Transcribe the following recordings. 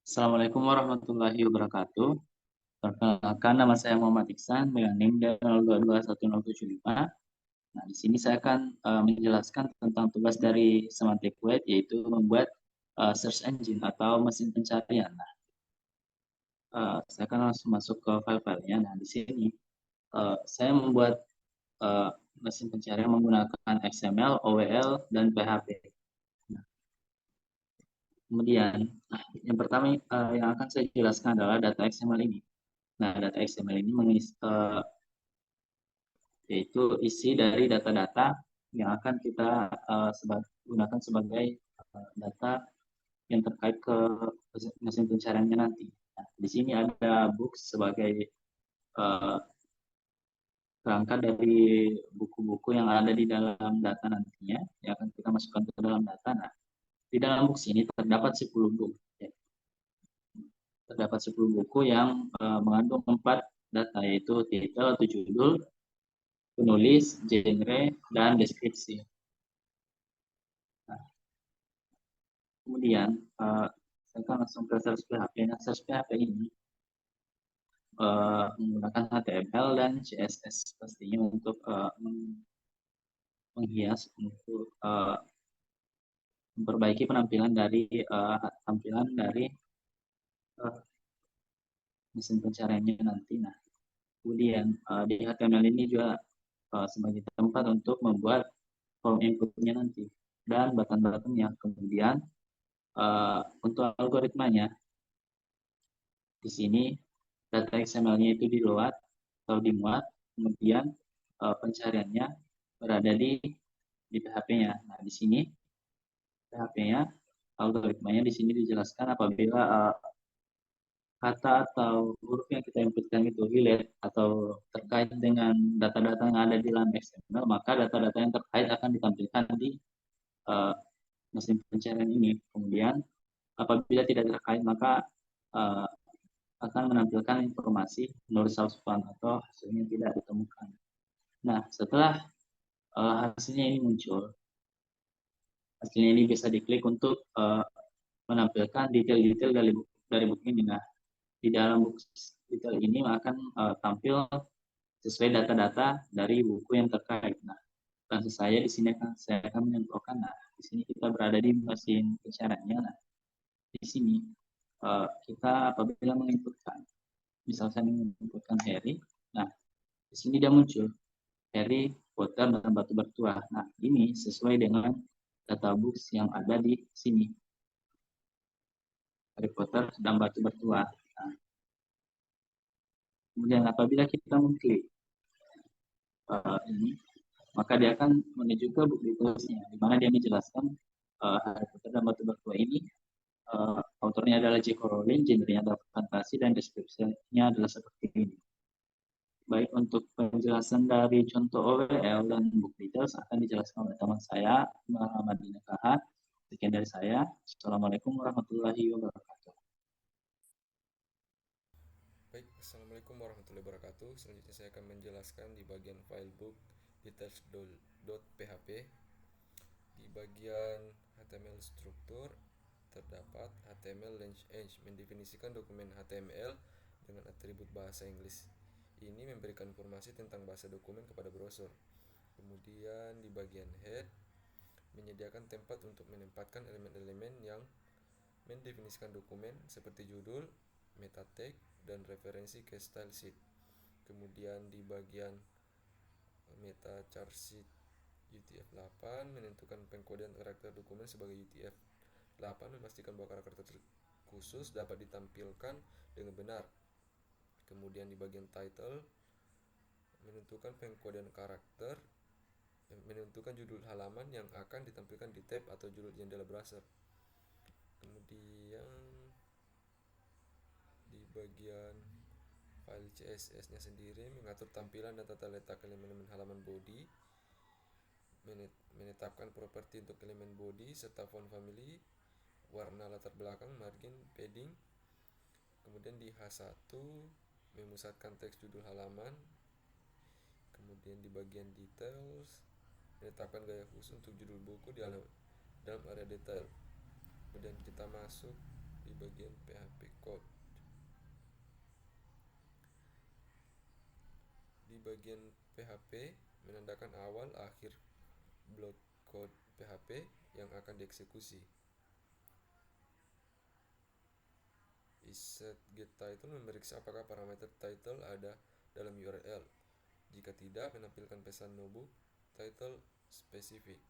Assalamualaikum warahmatullahi wabarakatuh. Perkenalkan, nama saya Muhammad Iksan dengan NIM 0221075. Nah, di sini saya akan menjelaskan tentang tugas dari Semantic Web, yaitu membuat search engine atau mesin pencarian. Nah, saya akan langsung masuk ke file-filenya. Nah, di sini saya membuat uh, mesin pencarian menggunakan XML, OWL, dan PHP. Nah, kemudian, yang pertama yang akan saya jelaskan adalah data XML ini. Nah, data XML ini yaitu isi dari data-data yang akan kita gunakan sebagai data yang terkait ke mesin pencariannya nanti. Nah, di sini ada books sebagai uh, kerangka dari buku-buku yang ada di dalam data nantinya yang akan kita masukkan ke dalam data. Nah, di dalam books ini terdapat 10 buku. Ya. Terdapat 10 buku yang mengandung 4 data, yaitu titel atau judul, penulis, genre, dan deskripsi. Nah, kemudian saya akan langsung ke search PHP. Nah, search PHP ini menggunakan HTML dan CSS pastinya untuk menghias, untuk memperbaiki penampilan dari uh, mesin pencariannya nanti. Nah, kemudian di HTML ini juga sebagai tempat untuk membuat form inputnya nanti dan button-buttonnya. Kemudian untuk algoritmanya, di sini data XML-nya itu diload atau dimuat, kemudian pencariannya berada di PHP-nya. Nah, di sini PHP-nya, algoritmanya di sini dijelaskan apabila kata atau huruf yang kita inputkan itu relate atau terkait dengan data-data yang ada di dalam XML, maka data-data yang terkait akan ditampilkan di uh, mesin pencarian ini. Kemudian apabila tidak terkait, maka uh, akan menampilkan informasi menurut Salspan atau hasilnya tidak ditemukan. Nah, setelah hasilnya ini muncul, hasilnya ini bisa diklik untuk menampilkan detail-detail dari buku ini. Nah, di dalam buku detail ini akan tampil sesuai data-data dari buku yang terkait. Nah, kasus saya di sini saya akan menyimpulkan. Nah, di sini kita berada di mesin pencariannya. Nah, di sini kita apabila menginputkan, misal saya menginputkan Harry, nah di sini dia muncul Harry Potter dan Batu Bertuah. Nah, ini sesuai dengan data books yang ada di sini. Harry Potter dan Batu Bertuah. Nah, kemudian apabila kita mengklik ini, maka dia akan menuju ke buku detailsnya, di mana dia menjelaskan Harry Potter dan Batu Bertuah ini autornya adalah J.K. Rowling, genrenya adalah fantasi, dan deskripsinya adalah seperti ini. Baik, untuk penjelasan dari contoh OWL dan book details akan dijelaskan oleh teman saya, Muhammad Dinekaha. Sekian dari saya. Assalamualaikum warahmatullahi wabarakatuh. Baik, Assalamualaikum warahmatullahi wabarakatuh. Selanjutnya saya akan menjelaskan di bagian file book details.php. Di bagian HTML struktur terdapat HTML language mendefinisikan dokumen HTML dengan atribut bahasa Inggris. Ini memberikan informasi tentang bahasa dokumen kepada browser. Kemudian di bagian head menyediakan tempat untuk menempatkan elemen-elemen yang mendefinisikan dokumen seperti judul, meta tag, dan referensi ke style sheet. Kemudian di bagian meta chart sheet UTF-8 menentukan pengkodean karakter dokumen sebagai UTF-8, memastikan bahwa karakter khusus dapat ditampilkan dengan benar. Kemudian di bagian title menentukan pengkodean karakter, menentukan judul halaman yang akan ditampilkan di tab atau judul jendela browser. Kemudian di bagian file CSS-nya sendiri mengatur tampilan dan tata letak elemen-elemen halaman body, menetapkan properti untuk elemen body serta font family, warna latar belakang, margin, padding. Kemudian di H1 memusatkan teks judul halaman. Kemudian di bagian details menetapkan gaya khusus untuk judul buku dalam area detail. Kemudian kita masuk di di bagian PHP code. Di bagian PHP menandakan awal akhir blok kode PHP yang akan dieksekusi. isEtGetTitle memeriksa apakah parameter title ada dalam URL. Jika tidak, menampilkan pesan no book title spesifik.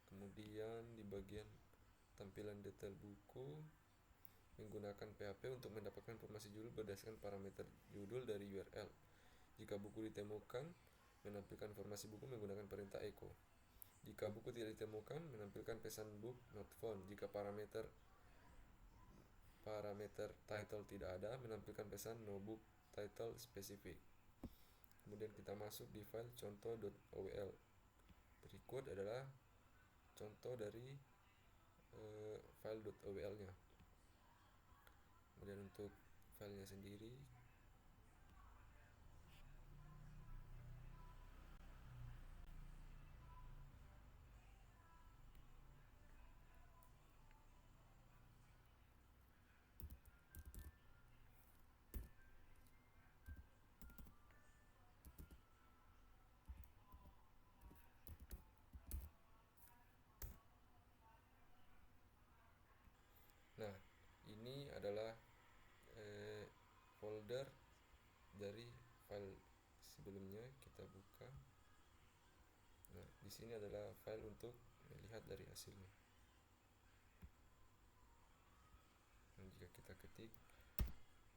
Kemudian di bagian tampilan detail buku, menggunakan PHP untuk mendapatkan informasi judul berdasarkan parameter judul dari URL. Jika buku ditemukan, menampilkan informasi buku menggunakan perintah echo. Jika buku tidak ditemukan, menampilkan pesan book not found. Jika parameter title tidak ada, menampilkan pesan no book title spesifik. Kemudian kita masuk di file contoh.owl. Berikut adalah contoh dari file .owl nya. Kemudian untuk filenya sendiri, nah ini adalah folder dari file sebelumnya. Kita buka. Nah, di sini adalah file untuk melihat dari hasilnya. Dan jika kita ketik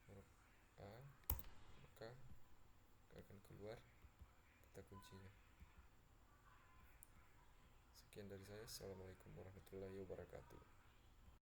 huruf A, maka akan keluar kata kuncinya. Sekian dari saya. Assalamualaikum warahmatullahi wabarakatuh.